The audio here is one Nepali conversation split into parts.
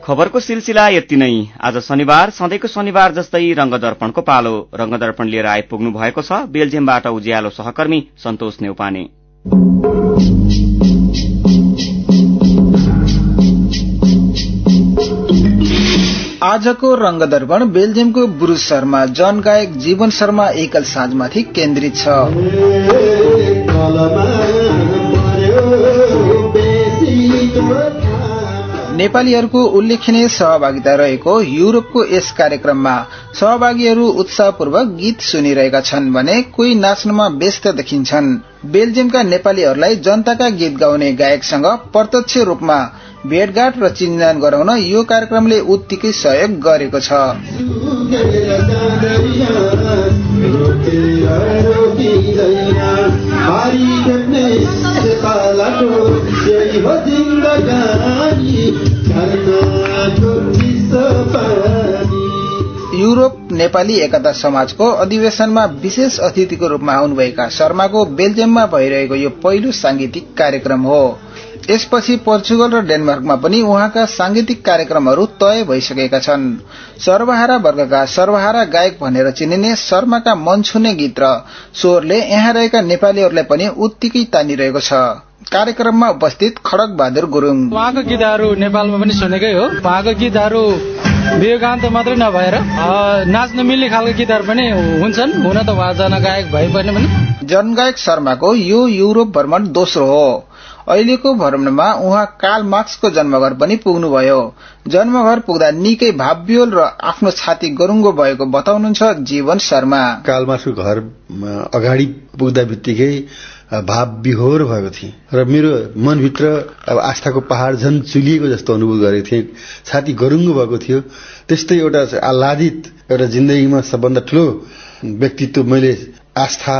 खबरको सिलसिला यति नै। आज शनिबार सधैँको शनिबार जस्तै रंगदर्पणको पालो। रंगदर्पण लिएर आइपुग्नु भएको छ बेल्जियमबाट उज्यालो सहकर्मी सन्तोष नेउपाने। आजको रंगदर्पण बेल्जियमको ब्रुज शर्मा जन गायक जीवन शर्मा एकल साँझमाथि केन्द्रित छ। नेपालीहरूको उल्लेखनीय सहभागिता रहेको युरोपको यस कार्यक्रममा सहभागीहरू उत्साहपूर्वक गीत सुनिरहेका छन् भने कोही नाच्नमा व्यस्त देखिन्छन्। बेल्जियमका नेपालीहरूलाई जनताका गीत गाउने गायकसँग प्रत्यक्ष रूपमा भेटघाट र चिन्जान गराउन यो कार्यक्रमले उत्तिकै सहयोग गरेको छ। युरोप नेपाली एकता समाजको अधिवेशनमा विशेष अतिथिको रूपमा आउनुभएका शर्माको बेल्जियममा भइरहेको यो पहिलो सांगीतिक कार्यक्रम हो। यसपछि पोर्चुगल र डेनमार्कमा पनि उहाँका सांगीतिक कार्यक्रमहरू तय भइसकेका छन्। सर्वहारा वर्गका सर्वहारा गायक भनेर चिनिने शर्माका मन छुने गीत र स्वरले यहाँ रहेका नेपालीहरूलाई पनि उत्तिकै तानिरहेको छ। कार्यक्रममा उपस्थित खड्ग बहादुर गुरुङ उहाँको गीतहरू नेपालमा पनि सुनेकै हो। उहाँको गीतहरू विवेकान्त मात्रै नभएर नाच्न मिल्ने खालको गीतहरू पनि हुन्छन्। हुन त उहाँ जनगायक भए पनि जनगायक शर्माको यो युरोप भ्रमण दोस्रो हो। अहिलेको भ्रमणमा उहाँ कार्ल मार्क्सको जन्मघर पनि पुग्नुभयो। जन्मघर पुग्दा निकै भावविह्वल र आफ्नो छाती गरुङ्गो भएको बताउनुहुन्छ जीवन शर्मा। कार्ल मार्क्सको घर अगाडि पुग्दा बित्तिकै भाव विहोर भएको थिए र मेरो मनभित्र अब आस्थाको पहाड़ झन् चुलिएको जस्तो अनुभव गरेको थिएँ। छाती गरुङ्गो भएको थियो। त्यस्तै एउटा आह्लादित एउटा जिन्दगीमा सबभन्दा ठूलो व्यक्तित्व मैले आस्था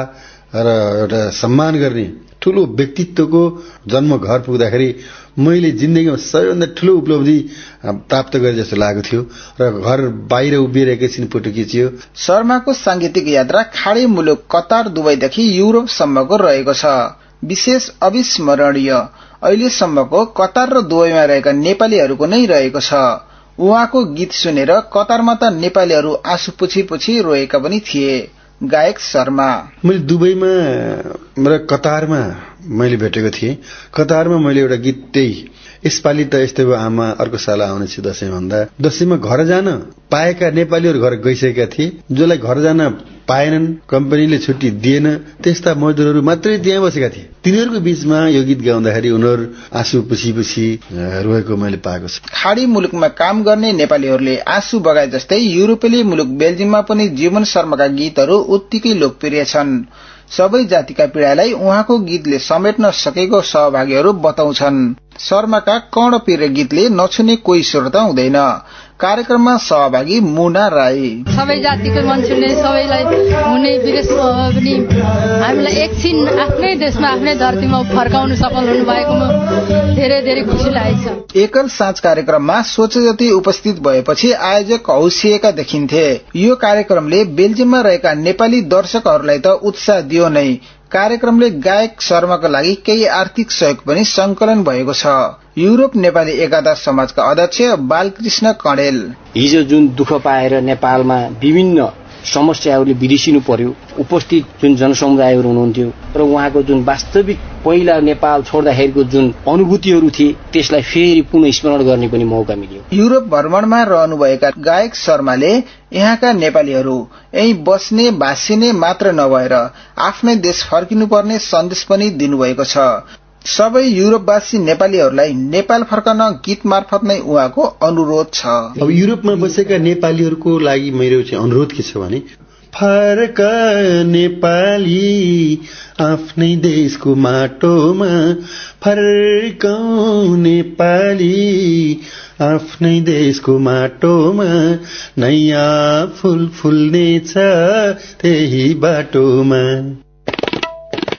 र एउटा सम्मान गर्ने ठूलो व्यक्तित्वको जन्म घर पुग्दाखेरि मैले जिन्दगीमा सबैभन्दा ठूलो उपलब्धि प्राप्त गरे जस्तो लागेको थियो र घर बाहिर उभिएर एकैछिन फोटो खिचियो। शर्माको सांगीतिक यात्रा खाडी मुलुक कतार दुबईदेखि युरोपसम्मको रहेको छ। विशेष अविस्मरणीय अहिलेसम्मको कतार र दुबईमा रहेका नेपालीहरूको नै रहेको छ। उहाँको गीत सुनेर कतारमा त नेपालीहरू आँसु पुछी रोएका पनि थिए। गायक शर्मा मैले दुबईमा र कतारमा मैले भेटेको थिएँ। कतारमा मैले एउटा गीत त्यही यसपालि त यस्तै आमा अर्को साल आउनेछु दशैं भन्दा दशैंमा घर जान पाएका नेपालीहरू घर गइसकेका थिए। जसलाई घर जान पाएनन्, कम्पनीले छुट्टी दिएन, त्यस्ता मजदुरहरू मात्रै त्यहाँ बसेका थिए। तिनीहरूको बीचमा यो गीत गाउँदाखेरि उनीहरू आँसु पुछी रोएको मैले पाएको छु। खाडी मुलुकमा काम गर्ने नेपालीहरूले आँसु बगाए जस्तै युरोपेली मुलुक बेल्जियममा पनि जीवन शर्माका गीतहरू उत्तिकै लोकप्रिय छन्। सबै जातिका पीडालाई उहाँको गीतले समेट्न सकेको सहभागीहरू बताउँछन्। शर्माका कर्णप्रिय गीतले नछुने कोही श्रोता हुँदैन। कार्यक्रममा सहभागी मुना राई सबै जातिको मान्छेले सबैलाई हुने विदेश पनि हामीलाई एकछिन आफ्नै देशमा आफ्नै धरतीमा फर्काउन सफल हुनु भएकोमा धेरै धेरै खुसी लागेको छ। एकल साँझ कार्यक्रममा सोचे जति उपस्थित भएपछि आयोजक हौसिएका देखिन्थे। यो कार्यक्रमले बेल्जियममा रहेका नेपाली दर्शकहरूलाई त उत्साह दियो नै, कार्यक्रमले गायक शर्माको लागि केही आर्थिक सहयोग पनि संकलन भएको छ। युरोप नेपाली एकता समाजका अध्यक्ष बालकृष्ण कणेल हिजो जुन दुःख पाएर नेपालमा विभिन्न समस्याहरूले बिर्सिनु पर्यो, उपस्थित जुन जनसमुदायहरू हुनुहुन्थ्यो र उहाँको जुन वास्तविक पहिला नेपाल छोड्दाखेरिको जुन अनुभूतिहरू थिए त्यसलाई फेरि पुनः स्मरण गर्ने पनि मौका मिल्यो। युरोप भ्रमणमा रहनुभएका गायक शर्माले यहाँका नेपालीहरू यही बस्ने भाषिने मात्र नभएर आफ्नै देश फर्किनुपर्ने सन्देश पनि दिनुभएको छ। सबै युरोपवासी नेपालीहरूलाई नेपाल फर्कन गीत मार्फत नै उहाँको अनुरोध छ। अब युरोपमा बसेका नेपालीहरूको लागि मेरो चाहिँ अनुरोध के छ भने फर्क नेपाली आफ्नै देशको माटोमा, फर्कौं नेपाली आफ्नै देशको माटोमा, नयाँ फूल फुल्नेछ त्यही बाटोमा।